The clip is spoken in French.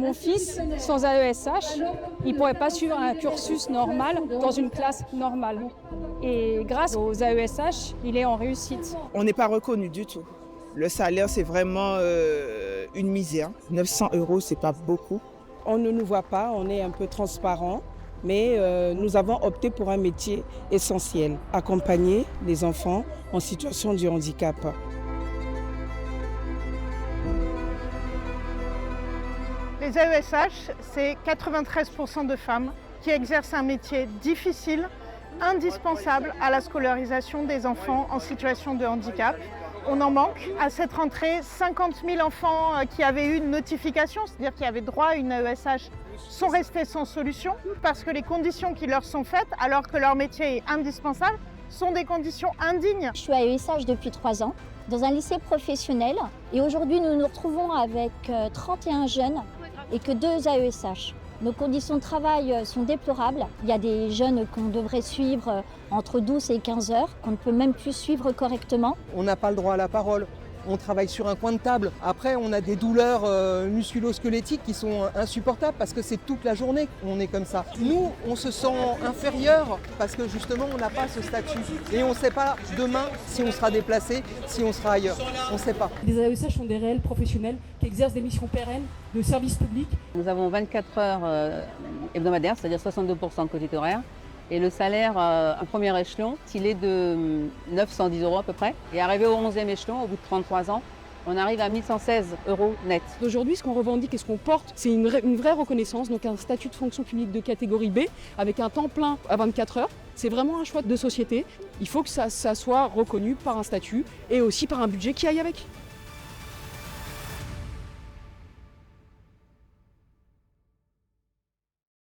Mon fils, sans AESH, il ne pourrait pas suivre un cursus normal dans une classe normale. Et grâce aux AESH, il est en réussite. On n'est pas reconnu du tout. Le salaire, c'est vraiment une misère. 900 €, c'est pas beaucoup. On ne nous voit pas, on est un peu transparent, mais nous avons opté pour un métier essentiel, accompagner les enfants en situation de handicap. Les AESH, c'est 93% de femmes qui exercent un métier difficile, indispensable à la scolarisation des enfants en situation de handicap. On en manque. À cette rentrée, 50 000 enfants qui avaient eu une notification, c'est-à-dire qui avaient droit à une AESH, sont restés sans solution parce que les conditions qui leur sont faites, alors que leur métier est indispensable, sont des conditions indignes. Je suis AESH depuis 3 ans, dans un lycée professionnel. Et aujourd'hui, nous nous retrouvons avec 31 jeunes et que 2 AESH. Nos conditions de travail sont déplorables. Il y a des jeunes qu'on devrait suivre entre 12 et 15 heures, qu'on ne peut même plus suivre correctement. On n'a pas le droit à la parole. On travaille sur un coin de table. Après, on a des douleurs musculo-squelettiques qui sont insupportables parce que c'est toute la journée qu'on est comme ça. Nous, on se sent inférieur parce que justement, on n'a pas ce statut. Et on ne sait pas demain si on sera déplacé, si on sera ailleurs. On ne sait pas. Les AESH sont des réels professionnels qui exercent des missions pérennes de service public. Nous avons 24 heures hebdomadaires, c'est-à-dire 62% de quotité horaire. Et le salaire en premier échelon, il est de 910 € à peu près. Et arrivé au 11e échelon, au bout de 33 ans, on arrive à 1116 € net. Aujourd'hui, ce qu'on revendique et ce qu'on porte, c'est une vraie reconnaissance, donc un statut de fonction publique de catégorie B, avec un temps plein à 24 heures. C'est vraiment un choix de société. Il faut que ça soit reconnu par un statut et aussi par un budget qui aille avec.